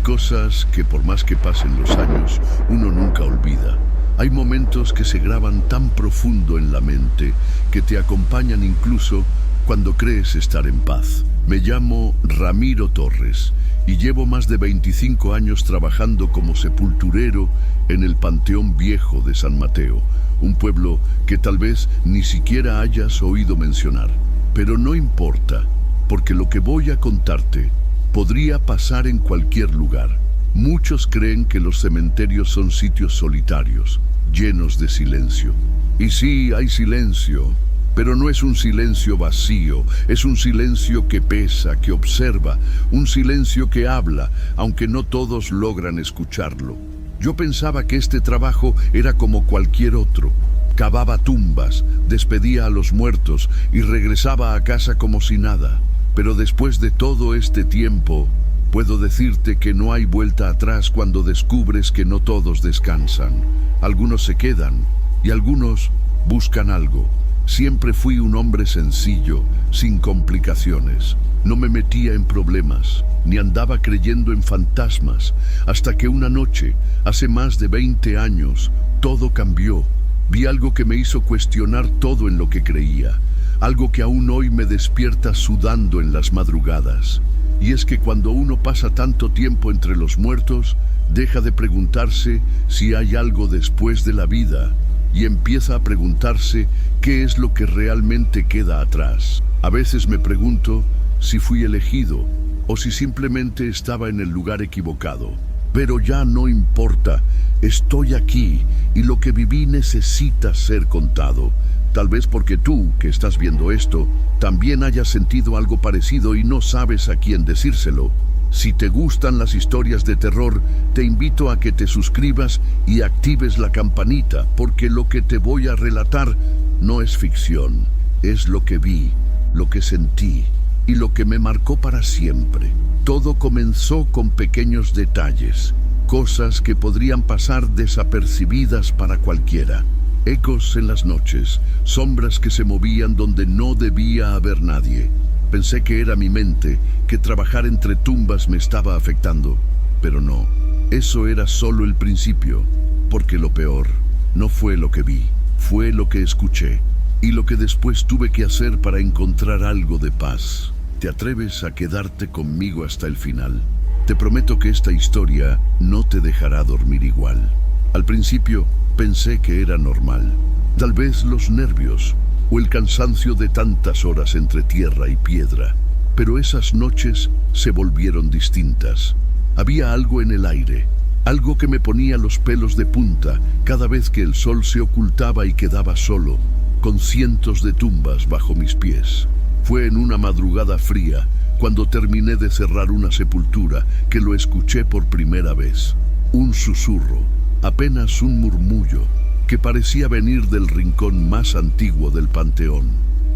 cosas que por más que pasen los años, uno nunca olvida. Hay momentos que se graban tan profundo en la mente que te acompañan incluso cuando crees estar en paz. Me llamo Ramiro Torres y llevo más de 25 años trabajando como sepulturero en el Panteón Viejo de San Mateo, un pueblo que tal vez ni siquiera hayas oído mencionar. Pero no importa, porque lo que voy a contarte podría pasar en cualquier lugar. Muchos creen que los cementerios son sitios solitarios, llenos de silencio. Y sí, hay silencio, pero no es un silencio vacío, es un silencio que pesa, que observa, un silencio que habla, aunque no todos logran escucharlo. Yo pensaba que este trabajo era como cualquier otro. Cavaba tumbas, despedía a los muertos y regresaba a casa como si nada. Pero después de todo este tiempo, puedo decirte que no hay vuelta atrás cuando descubres que no todos descansan. Algunos se quedan y algunos buscan algo. Siempre fui un hombre sencillo, sin complicaciones. No me metía en problemas, ni andaba creyendo en fantasmas, hasta que una noche, hace más de 20 años, todo cambió. Vi algo que me hizo cuestionar todo en lo que creía, algo que aún hoy me despierta sudando en las madrugadas. Y es que cuando uno pasa tanto tiempo entre los muertos, deja de preguntarse si hay algo después de la vida y empieza a preguntarse qué es lo que realmente queda atrás. A veces me pregunto si fui elegido o si simplemente estaba en el lugar equivocado. Pero ya no importa, estoy aquí y lo que viví necesita ser contado. Tal vez porque tú, que estás viendo esto, también hayas sentido algo parecido y no sabes a quién decírselo. Si te gustan las historias de terror, te invito a que te suscribas y actives la campanita, porque lo que te voy a relatar no es ficción, es lo que vi, lo que sentí y lo que me marcó para siempre. Todo comenzó con pequeños detalles, cosas que podrían pasar desapercibidas para cualquiera. Ecos en las noches, sombras que se movían donde no debía haber nadie. Pensé que era mi mente, que trabajar entre tumbas me estaba afectando, pero no. Eso era solo el principio, porque lo peor no fue lo que vi, fue lo que escuché y lo que después tuve que hacer para encontrar algo de paz. ¿Te atreves a quedarte conmigo hasta el final? Te prometo que esta historia no te dejará dormir igual. Al principio pensé que era normal, tal vez los nervios o el cansancio de tantas horas entre tierra y piedra, pero esas noches se volvieron distintas. Había algo en el aire, algo que me ponía los pelos de punta cada vez que el sol se ocultaba y quedaba solo, con cientos de tumbas bajo mis pies. Fue en una madrugada fría, cuando terminé de cerrar una sepultura, que lo escuché por primera vez. Un susurro, apenas un murmullo, que parecía venir del rincón más antiguo del panteón.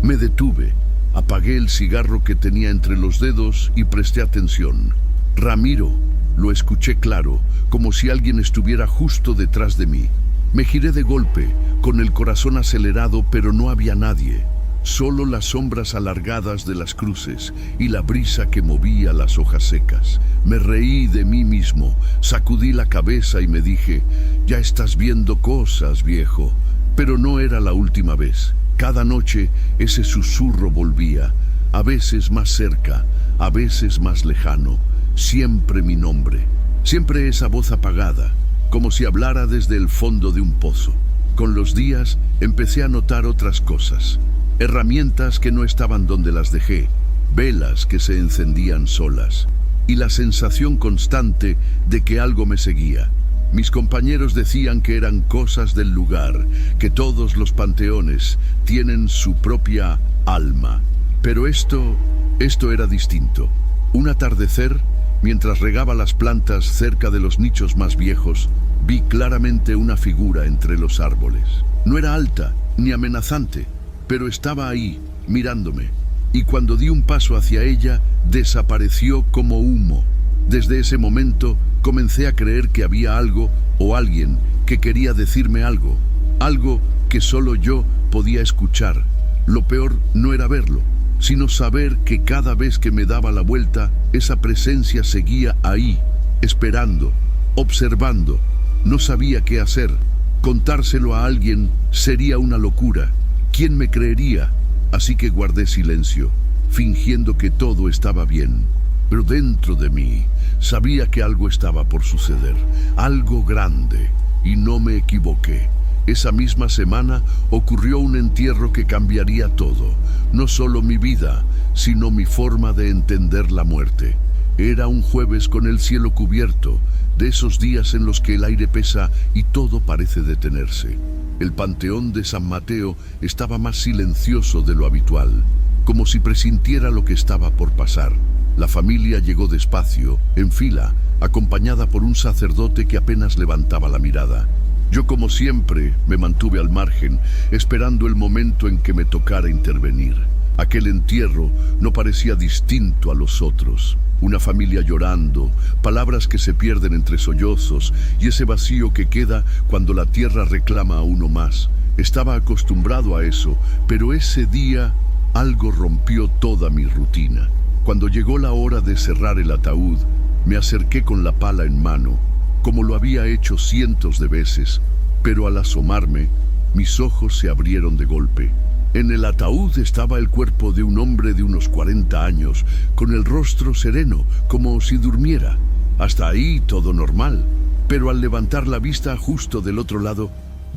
Me detuve, apagué el cigarro que tenía entre los dedos y presté atención. Ramiro, lo escuché claro, como si alguien estuviera justo detrás de mí. Me giré de golpe, con el corazón acelerado, pero no había nadie. Solo las sombras alargadas de las cruces y la brisa que movía las hojas secas. Me reí de mí mismo, sacudí la cabeza y me dije: ya estás viendo cosas, viejo. Pero no era la última vez. Cada noche ese susurro volvía, a veces más cerca, a veces más lejano. Siempre mi nombre, siempre esa voz apagada, como si hablara desde el fondo de un pozo. Con los días empecé a notar otras cosas. Herramientas que no estaban donde las dejé, velas que se encendían solas, y la sensación constante de que algo me seguía. Mis compañeros decían que eran cosas del lugar, que todos los panteones tienen su propia alma. Pero esto era distinto. Un atardecer, mientras regaba las plantas cerca de los nichos más viejos, vi claramente una figura entre los árboles. No era alta ni amenazante, pero estaba ahí, mirándome, y cuando di un paso hacia ella, desapareció como humo. Desde ese momento, comencé a creer que había algo o alguien que quería decirme algo, algo que solo yo podía escuchar. Lo peor no era verlo, sino saber que cada vez que me daba la vuelta, esa presencia seguía ahí, esperando, observando. No sabía qué hacer. Contárselo a alguien sería una locura. ¿Quién me creería? Así que guardé silencio, fingiendo que todo estaba bien. Pero dentro de mí sabía que algo estaba por suceder, algo grande, y no me equivoqué. Esa misma semana ocurrió un entierro que cambiaría todo, no solo mi vida, sino mi forma de entender la muerte. Era un jueves con el cielo cubierto, de esos días en los que el aire pesa y todo parece detenerse. El panteón de San Mateo estaba más silencioso de lo habitual, como si presintiera lo que estaba por pasar. La familia llegó despacio, en fila, acompañada por un sacerdote que apenas levantaba la mirada. Yo, como siempre, me mantuve al margen, esperando el momento en que me tocara intervenir. Aquel entierro no parecía distinto a los otros. Una familia llorando, palabras que se pierden entre sollozos y ese vacío que queda cuando la tierra reclama a uno más. Estaba acostumbrado a eso, pero ese día algo rompió toda mi rutina. Cuando llegó la hora de cerrar el ataúd, me acerqué con la pala en mano, como lo había hecho cientos de veces, pero al asomarme, mis ojos se abrieron de golpe. En el ataúd estaba el cuerpo de un hombre de unos 40 años, con el rostro sereno, como si durmiera. Hasta ahí todo normal, pero al levantar la vista justo del otro lado,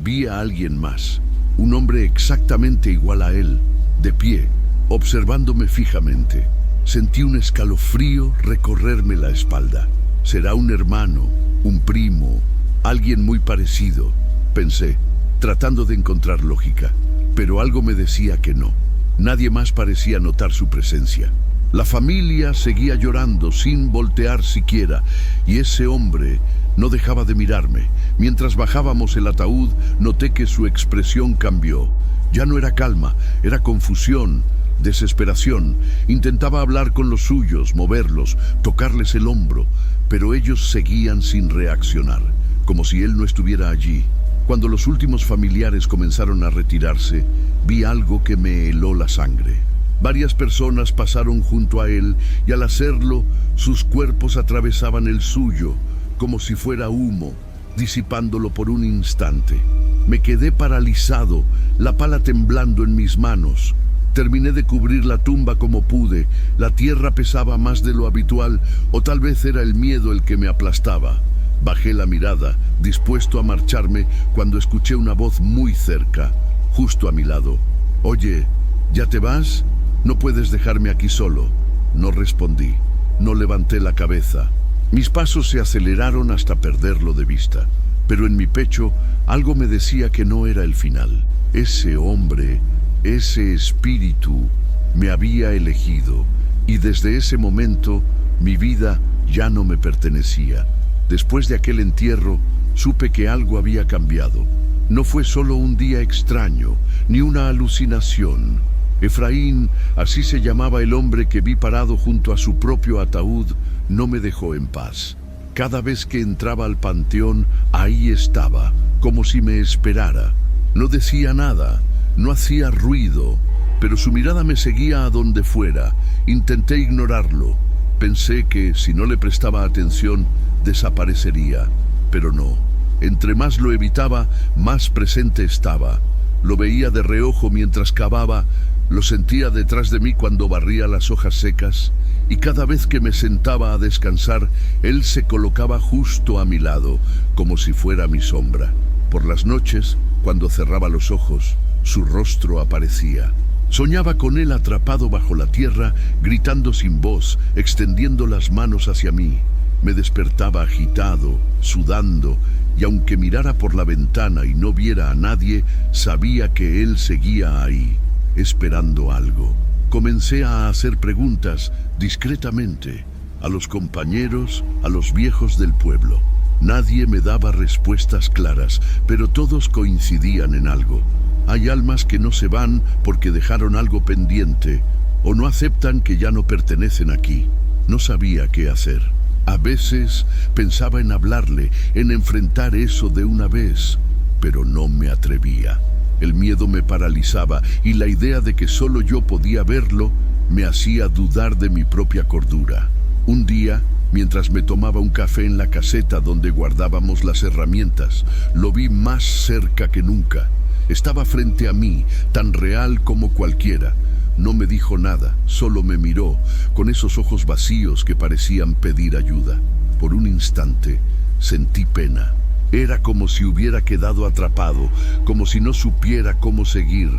vi a alguien más, un hombre exactamente igual a él, de pie, observándome fijamente. Sentí un escalofrío recorrerme la espalda. Será un hermano, un primo, alguien muy parecido, pensé, tratando de encontrar lógica. Pero algo me decía que no. Nadie más parecía notar su presencia. La familia seguía llorando sin voltear siquiera, y ese hombre no dejaba de mirarme. Mientras bajábamos el ataúd, noté que su expresión cambió. Ya no era calma, era confusión, desesperación. Intentaba hablar con los suyos, moverlos, tocarles el hombro, pero ellos seguían sin reaccionar, como si él no estuviera allí. Cuando los últimos familiares comenzaron a retirarse, vi algo que me heló la sangre. Varias personas pasaron junto a él y al hacerlo, sus cuerpos atravesaban el suyo, como si fuera humo, disipándolo por un instante. Me quedé paralizado, la pala temblando en mis manos. Terminé de cubrir la tumba como pude. La tierra pesaba más de lo habitual, o tal vez era el miedo el que me aplastaba. Bajé la mirada, dispuesto a marcharme, cuando escuché una voz muy cerca, justo a mi lado. «Oye, ¿ya te vas? No puedes dejarme aquí solo». No respondí, no levanté la cabeza. Mis pasos se aceleraron hasta perderlo de vista, pero en mi pecho algo me decía que no era el final. Ese hombre, ese espíritu, me había elegido, y desde ese momento mi vida ya no me pertenecía. Después de aquel entierro, supe que algo había cambiado. No fue solo un día extraño, ni una alucinación. Efraín, así se llamaba el hombre que vi parado junto a su propio ataúd, no me dejó en paz. Cada vez que entraba al panteón, ahí estaba, como si me esperara. No decía nada, no hacía ruido, pero su mirada me seguía a donde fuera. Intenté ignorarlo. Pensé que, si no le prestaba atención, desaparecería, pero no. Entre más lo evitaba, más presente estaba. Lo veía de reojo mientras cavaba, lo sentía detrás de mí cuando barría las hojas secas, y cada vez que me sentaba a descansar, él se colocaba justo a mi lado, como si fuera mi sombra. Por las noches, cuando cerraba los ojos, su rostro aparecía. Soñaba con él atrapado bajo la tierra, gritando sin voz, extendiendo las manos hacia mí. Me despertaba agitado, sudando, y aunque mirara por la ventana y no viera a nadie, sabía que él seguía ahí, esperando algo. Comencé a hacer preguntas discretamente a los compañeros, a los viejos del pueblo. Nadie me daba respuestas claras, pero todos coincidían en algo. Hay almas que no se van porque dejaron algo pendiente o no aceptan que ya no pertenecen aquí. No sabía qué hacer. A veces pensaba en hablarle, en enfrentar eso de una vez, pero no me atrevía. El miedo me paralizaba y la idea de que solo yo podía verlo me hacía dudar de mi propia cordura. Un día Mientras me tomaba un café en la caseta donde guardábamos las herramientas, lo vi más cerca que nunca. Estaba frente a mí, tan real como cualquiera. No me dijo nada, solo me miró, con esos ojos vacíos que parecían pedir ayuda. Por un instante, sentí pena. Era como si hubiera quedado atrapado, como si no supiera cómo seguir.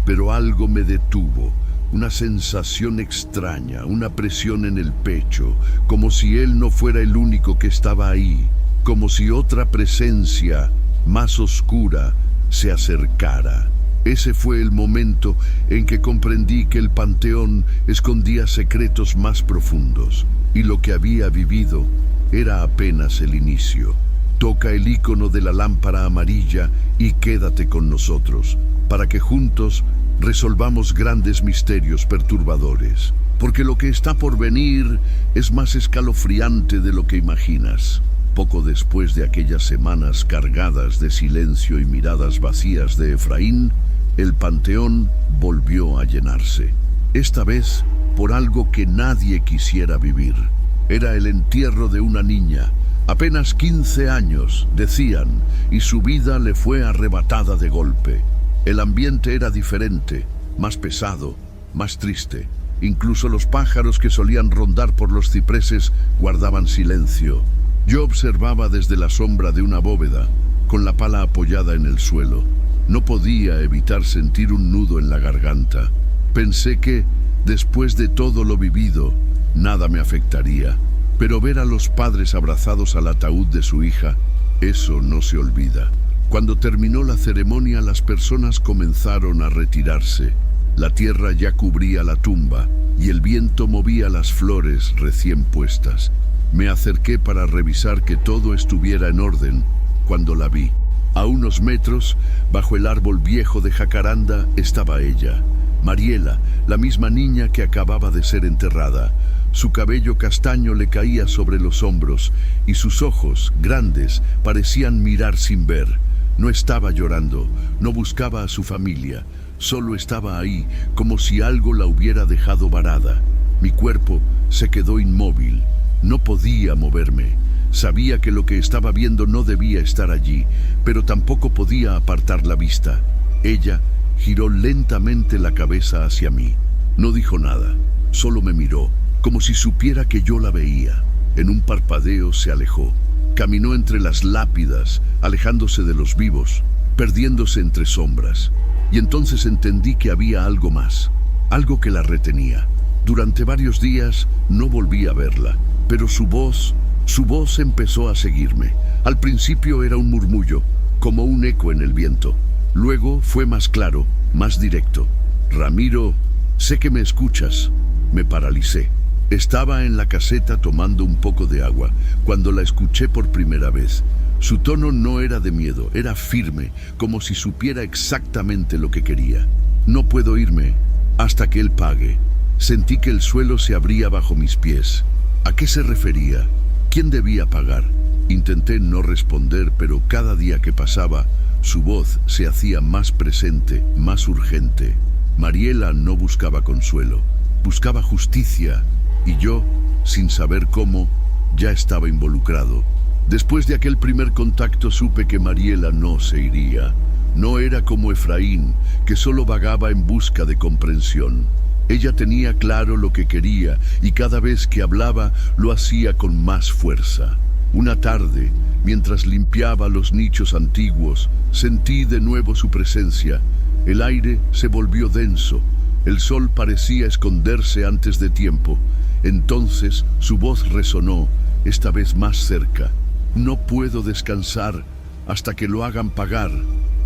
Pero algo me detuvo. Una sensación extraña, una presión en el pecho, como si él no fuera el único que estaba ahí, como si otra presencia, más oscura, se acercara. Ese fue el momento en que comprendí que el panteón escondía secretos más profundos, y lo que había vivido era apenas el inicio. Toca el icono de la lámpara amarilla y quédate con nosotros, para que juntos resolvamos grandes misterios perturbadores, porque lo que está por venir es más escalofriante de lo que imaginas. Poco después de aquellas semanas cargadas de silencio y miradas vacías de Efraín, el panteón volvió a llenarse. Esta vez por algo que nadie quisiera vivir. Era el entierro de una niña, apenas 15 años, decían, y su vida le fue arrebatada de golpe. El ambiente era diferente, más pesado, más triste. Incluso los pájaros que solían rondar por los cipreses guardaban silencio. Yo observaba desde la sombra de una bóveda, con la pala apoyada en el suelo. No podía evitar sentir un nudo en la garganta. Pensé que, después de todo lo vivido, nada me afectaría. Pero ver a los padres abrazados al ataúd de su hija, eso no se olvida. Cuando terminó la ceremonia, las personas comenzaron a retirarse. La tierra ya cubría la tumba y el viento movía las flores recién puestas. Me acerqué para revisar que todo estuviera en orden cuando la vi. A unos metros, bajo el árbol viejo de jacaranda, estaba ella, Mariela, la misma niña que acababa de ser enterrada. Su cabello castaño le caía sobre los hombros y sus ojos, grandes, parecían mirar sin ver. No estaba llorando, no buscaba a su familia, solo estaba ahí, como si algo la hubiera dejado varada. Mi cuerpo se quedó inmóvil, no podía moverme. Sabía que lo que estaba viendo no debía estar allí, pero tampoco podía apartar la vista. Ella giró lentamente la cabeza hacia mí. No dijo nada, solo me miró, como si supiera que yo la veía. En un parpadeo se alejó. Caminó entre las lápidas, alejándose de los vivos, perdiéndose entre sombras. Y entonces entendí que había algo más, algo que la retenía. Durante varios días no volví a verla, pero su voz empezó a seguirme. Al principio era un murmullo, como un eco en el viento. Luego fue más claro, más directo. Ramiro, sé que me escuchas. Me paralicé. Estaba en la caseta tomando un poco de agua cuando la escuché por primera vez. Su tono no era de miedo, era firme, como si supiera exactamente lo que quería. No puedo irme hasta que él pague. Sentí que el suelo se abría bajo mis pies. ¿A qué se refería? ¿Quién debía pagar? Intenté no responder, pero cada día que pasaba, su voz se hacía más presente, más urgente. Mariela no buscaba consuelo, buscaba justicia. Y yo, sin saber cómo, ya estaba involucrado. Después de aquel primer contacto supe que Mariela no se iría. No era como Efraín, que solo vagaba en busca de comprensión. Ella tenía claro lo que quería y cada vez que hablaba lo hacía con más fuerza. Una tarde, mientras limpiaba los nichos antiguos, sentí de nuevo su presencia. El aire se volvió denso. El sol parecía esconderse antes de tiempo. Entonces su voz resonó, esta vez más cerca. No puedo descansar hasta que lo hagan pagar.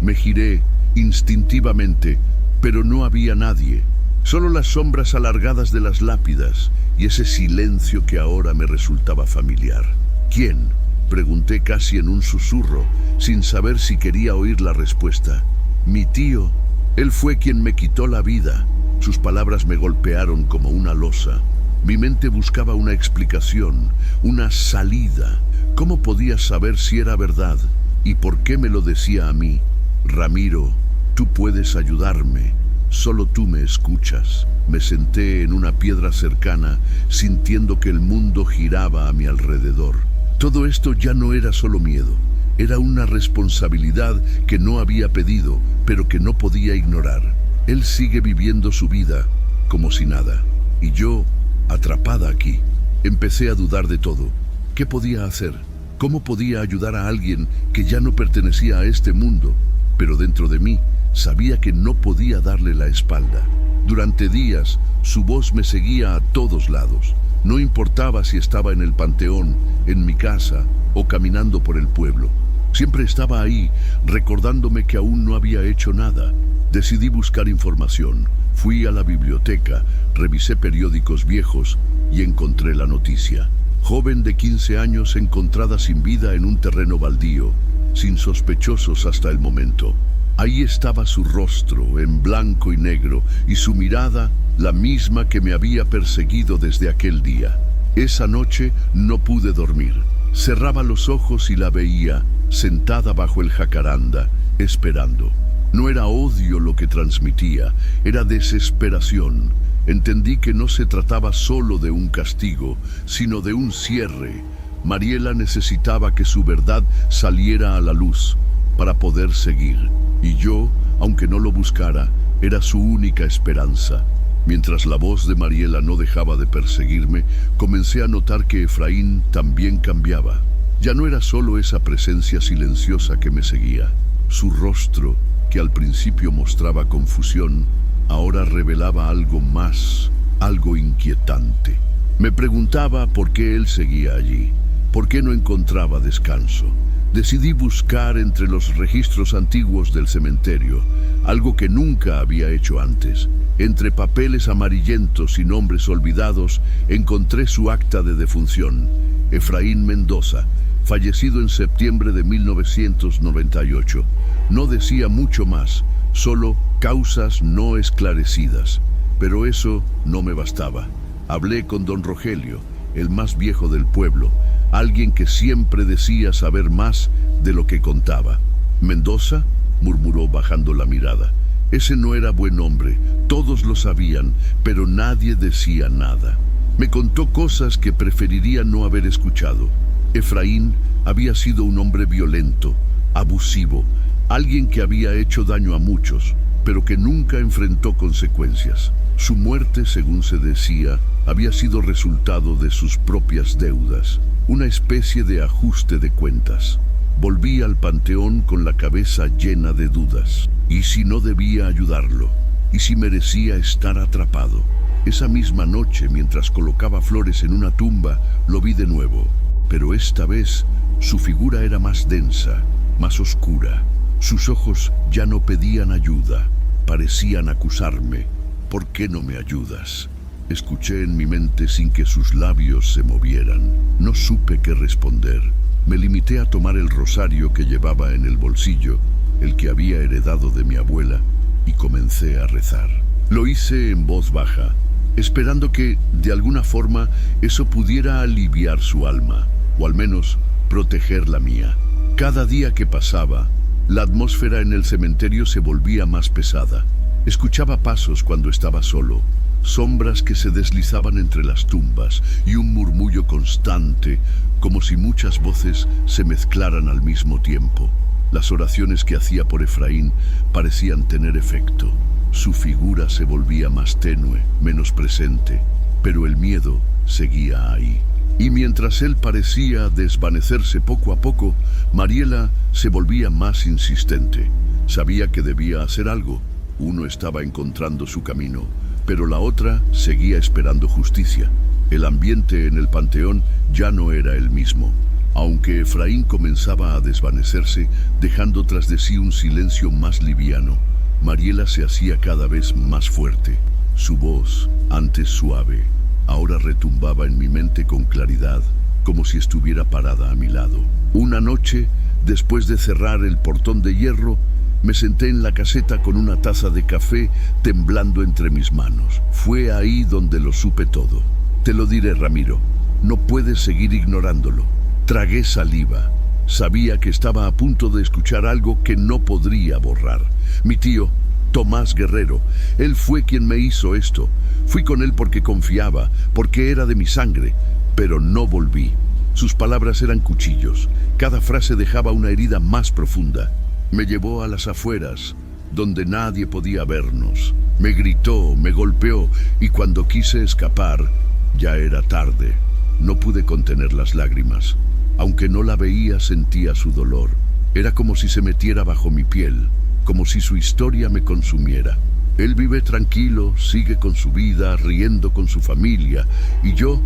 Me giré instintivamente, pero no había nadie. Solo las sombras alargadas de las lápidas y ese silencio que ahora me resultaba familiar. ¿Quién? Pregunté casi en un susurro, sin saber si quería oír la respuesta. Mi tío. Él fue quien me quitó la vida. Sus palabras me golpearon como una losa. Mi mente buscaba una explicación, una salida. ¿Cómo podía saber si era verdad? ¿Y por qué me lo decía a mí? Ramiro, tú puedes ayudarme. Solo tú me escuchas. Me senté en una piedra cercana, sintiendo que el mundo giraba a mi alrededor. Todo esto ya no era solo miedo. Era una responsabilidad que no había pedido, pero que no podía ignorar. Él sigue viviendo su vida como si nada. Y yo, atrapada aquí, empecé a dudar de todo. ¿Qué podía hacer? ¿Cómo podía ayudar a alguien que ya no pertenecía a este mundo? Pero dentro de mí, sabía que no podía darle la espalda. Durante días, su voz me seguía a todos lados. No importaba si estaba en el panteón, en mi casa o caminando por el pueblo. Siempre estaba ahí, recordándome que aún no había hecho nada. Decidí buscar información. Fui a la biblioteca, revisé periódicos viejos y encontré la noticia. Joven de 15 años encontrada sin vida en un terreno baldío, sin sospechosos hasta el momento. Ahí estaba su rostro, en blanco y negro, y su mirada, la misma que me había perseguido desde aquel día. Esa noche no pude dormir. Cerraba los ojos y la veía, sentada bajo el jacaranda, esperando. No era odio lo que transmitía, era desesperación. Entendí que no se trataba solo de un castigo, sino de un cierre. Mariela necesitaba que su verdad saliera a la luz para poder seguir. Y yo, aunque no lo buscara, era su única esperanza. Mientras la voz de Mariela no dejaba de perseguirme, comencé a notar que Efraín también cambiaba. Ya no era solo esa presencia silenciosa que me seguía. Su rostro, que al principio mostraba confusión, ahora revelaba algo más, algo inquietante. Me preguntaba por qué él seguía allí, por qué no encontraba descanso. Decidí buscar entre los registros antiguos del cementerio, algo que nunca había hecho antes. Entre papeles amarillentos y nombres olvidados, encontré su acta de defunción. Efraín Mendoza, fallecido en septiembre de 1998. No decía mucho más, solo causas no esclarecidas. Pero eso no me bastaba. Hablé con don Rogelio, el más viejo del pueblo, alguien que siempre decía saber más de lo que contaba. ¿Mendoza?, murmuró bajando la mirada. Ese no era buen hombre, todos lo sabían, pero nadie decía nada. Me contó cosas que preferiría no haber escuchado. Efraín había sido un hombre violento, abusivo, alguien que había hecho daño a muchos, pero que nunca enfrentó consecuencias. Su muerte, según se decía, había sido resultado de sus propias deudas, una especie de ajuste de cuentas. Volví al panteón con la cabeza llena de dudas. ¿Y si no debía ayudarlo? ¿Y si merecía estar atrapado? Esa misma noche, mientras colocaba flores en una tumba, lo vi de nuevo. Pero esta vez, su figura era más densa, más oscura. Sus ojos ya no pedían ayuda, parecían acusarme. ¿Por qué no me ayudas? Escuché en mi mente sin que sus labios se movieran. No supe qué responder. Me limité a tomar el rosario que llevaba en el bolsillo, el que había heredado de mi abuela, y comencé a rezar. Lo hice en voz baja, esperando que, de alguna forma, eso pudiera aliviar su alma, o al menos proteger la mía. Cada día que pasaba, la atmósfera en el cementerio se volvía más pesada. Escuchaba pasos cuando estaba solo, sombras que se deslizaban entre las tumbas y un murmullo constante, como si muchas voces se mezclaran al mismo tiempo. Las oraciones que hacía por Efraín parecían tener efecto. Su figura se volvía más tenue, menos presente, pero el miedo seguía ahí. Y mientras él parecía desvanecerse poco a poco, Mariela se volvía más insistente. Sabía que debía hacer algo. Uno estaba encontrando su camino, pero la otra seguía esperando justicia. El ambiente en el panteón ya no era el mismo. Aunque Efraín comenzaba a desvanecerse, dejando tras de sí un silencio más liviano, Mariela se hacía cada vez más fuerte. Su voz, antes suave, ahora retumbaba en mi mente con claridad, como si estuviera parada a mi lado. Una noche, después de cerrar el portón de hierro, me senté en la caseta con una taza de café temblando entre mis manos. Fue ahí donde lo supe todo. Te lo diré, Ramiro. No puedes seguir ignorándolo. Tragué saliva. Sabía que estaba a punto de escuchar algo que no podría borrar. Mi tío, Tomás Guerrero. Él fue quien me hizo esto. Fui con él porque confiaba, porque era de mi sangre, pero no volví. Sus palabras eran cuchillos. Cada frase dejaba una herida más profunda. Me llevó a las afueras, donde nadie podía vernos. Me gritó, me golpeó, y cuando quise escapar, ya era tarde. No pude contener las lágrimas. Aunque no la veía, sentía su dolor. Era como si se metiera bajo mi piel, como si su historia me consumiera. Él vive tranquilo, sigue con su vida, riendo con su familia, y yo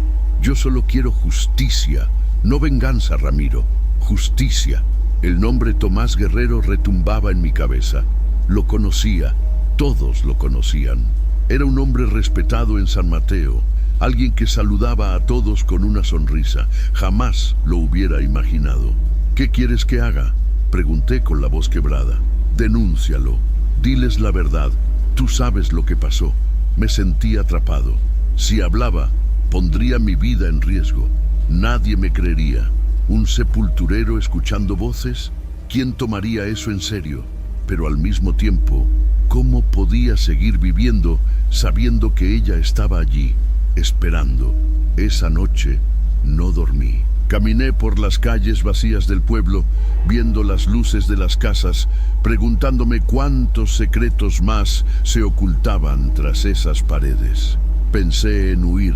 solo quiero justicia, no venganza, Ramiro, justicia. El nombre Tomás Guerrero retumbaba en mi cabeza. Lo conocía, todos lo conocían. Era un hombre respetado en San Mateo, alguien que saludaba a todos con una sonrisa. Jamás lo hubiera imaginado. ¿Qué quieres que haga?, pregunté con la voz quebrada. Denúncialo, diles la verdad, tú sabes lo que pasó. Me sentí atrapado. Si hablaba, pondría mi vida en riesgo. Nadie me creería. ¿Un sepulturero escuchando voces? ¿Quién tomaría eso en serio? Pero al mismo tiempo, ¿cómo podía seguir viviendo sabiendo que ella estaba allí, esperando? Esa noche no dormí. Caminé por las calles vacías del pueblo, viendo las luces de las casas, preguntándome cuántos secretos más se ocultaban tras esas paredes. Pensé en huir,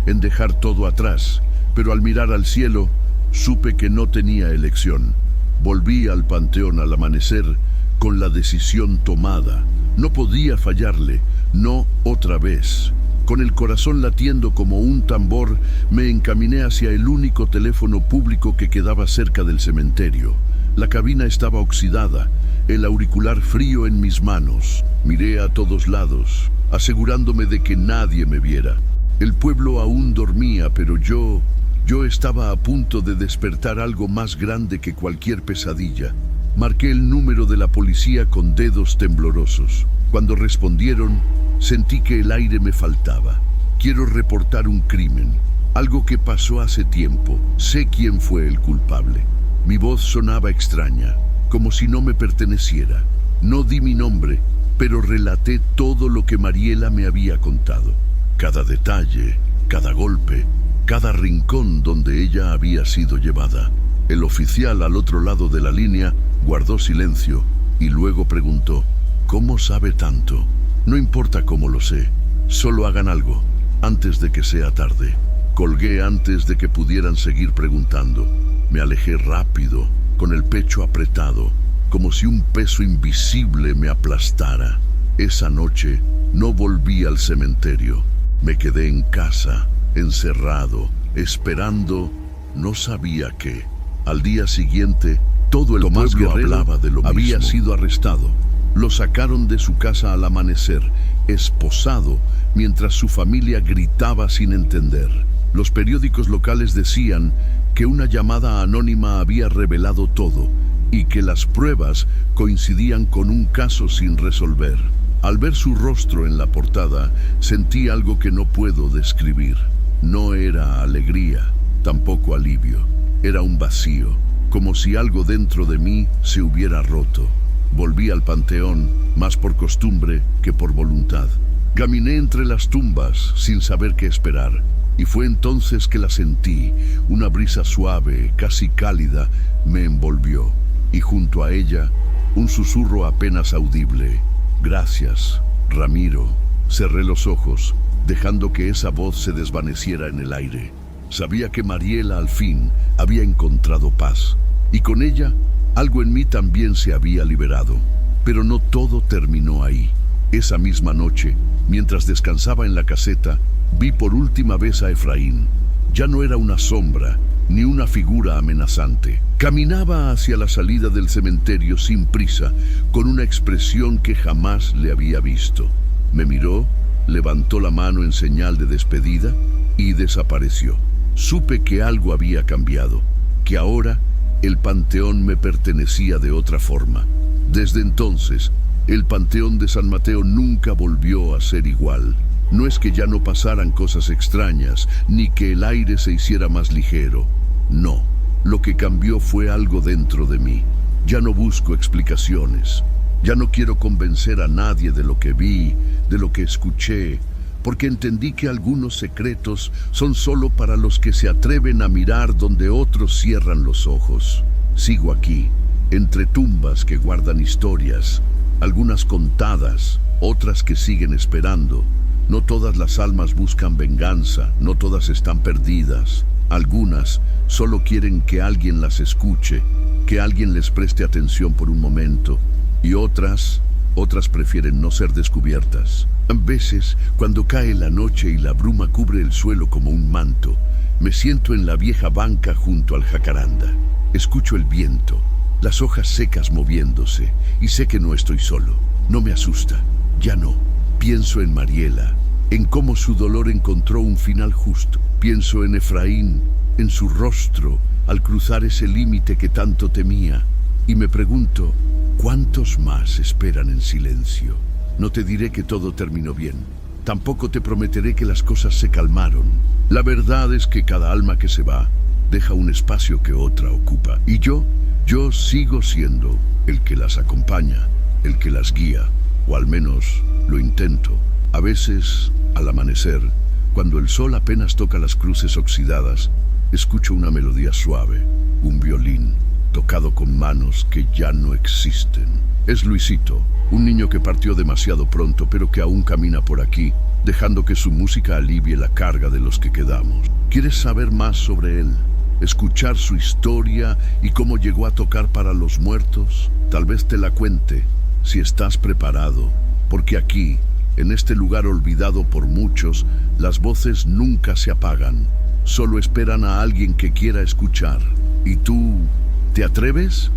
en dejar todo atrás, pero al mirar al cielo, supe que no tenía elección. Volví al panteón al amanecer, con la decisión tomada. No podía fallarle, no otra vez. Con el corazón latiendo como un tambor, me encaminé hacia el único teléfono público que quedaba cerca del cementerio. La cabina estaba oxidada, el auricular frío en mis manos. Miré a todos lados, asegurándome de que nadie me viera. El pueblo aún dormía, pero yo estaba a punto de despertar algo más grande que cualquier pesadilla. Marqué el número de la policía con dedos temblorosos. Cuando respondieron, sentí que el aire me faltaba. Quiero reportar un crimen, algo que pasó hace tiempo. Sé quién fue el culpable. Mi voz sonaba extraña, como si no me perteneciera. No di mi nombre, pero relaté todo lo que Mariela me había contado. Cada detalle, cada golpe, cada rincón donde ella había sido llevada. El oficial al otro lado de la línea guardó silencio y luego preguntó: ¿cómo sabe tanto? No importa cómo lo sé, solo hagan algo, antes de que sea tarde. Colgué antes de que pudieran seguir preguntando. Me alejé rápido, con el pecho apretado, como si un peso invisible me aplastara. Esa noche no volví al cementerio. Me quedé en casa, encerrado, esperando, no sabía qué. Al día siguiente, todo el pueblo hablaba de lo mismo. Había sido arrestado. Lo sacaron de su casa al amanecer, esposado, mientras su familia gritaba sin entender. Los periódicos locales decían que una llamada anónima había revelado todo y que las pruebas coincidían con un caso sin resolver. Al ver su rostro en la portada, sentí algo que no puedo describir. No era alegría, tampoco alivio. Era un vacío, como si algo dentro de mí se hubiera roto. Volví al panteón, más por costumbre que por voluntad. Caminé entre las tumbas sin saber qué esperar, y fue entonces que la sentí. Una brisa suave, casi cálida, me envolvió, y junto a ella, un susurro apenas audible. Gracias, Ramiro. Cerré los ojos, dejando que esa voz se desvaneciera en el aire. Sabía que Mariela al fin había encontrado paz, y con ella algo en mí también se había liberado. Pero no todo terminó ahí. Esa misma noche, mientras descansaba en la caseta, vi por última vez a Efraín. Ya no era una sombra, ni una figura amenazante. Caminaba hacia la salida del cementerio sin prisa, con una expresión que jamás le había visto. Me miró, levantó la mano en señal de despedida y desapareció. Supe que algo había cambiado, que ahora el panteón me pertenecía de otra forma. Desde entonces, el panteón de San Mateo nunca volvió a ser igual. No es que ya no pasaran cosas extrañas, ni que el aire se hiciera más ligero. No, lo que cambió fue algo dentro de mí. Ya no busco explicaciones, Ya no quiero convencer a nadie de lo que vi, de lo que escuché, porque entendí que algunos secretos son solo para los que se atreven a mirar donde otros cierran los ojos. Sigo aquí, entre tumbas que guardan historias, algunas contadas, otras que siguen esperando. No todas las almas buscan venganza, no todas están perdidas. Algunas solo quieren que alguien las escuche, que alguien les preste atención por un momento, y otras prefieren no ser descubiertas. A veces, cuando cae la noche y la bruma cubre el suelo como un manto, me siento en la vieja banca junto al jacaranda. Escucho el viento, las hojas secas moviéndose, y sé que no estoy solo. No me asusta, ya no. Pienso en Mariela, en cómo su dolor encontró un final justo. Pienso en Efraín, en su rostro, al cruzar ese límite que tanto temía. Y me pregunto, ¿cuántos más esperan en silencio? No te diré que todo terminó bien. Tampoco te prometeré que las cosas se calmaron. La verdad es que cada alma que se va deja un espacio que otra ocupa. Y yo sigo siendo el que las acompaña, el que las guía, o al menos lo intento. A veces, al amanecer, cuando el sol apenas toca las cruces oxidadas, escucho una melodía suave, un violín, tocado con manos que ya no existen. Es Luisito, un niño que partió demasiado pronto, pero que aún camina por aquí, dejando que su música alivie la carga de los que quedamos. ¿Quieres saber más sobre él? ¿Escuchar su historia y cómo llegó a tocar para los muertos? Tal vez te la cuente, si estás preparado, porque aquí, en este lugar olvidado por muchos, las voces nunca se apagan, solo esperan a alguien que quiera escuchar. ¿Y tú, te atreves?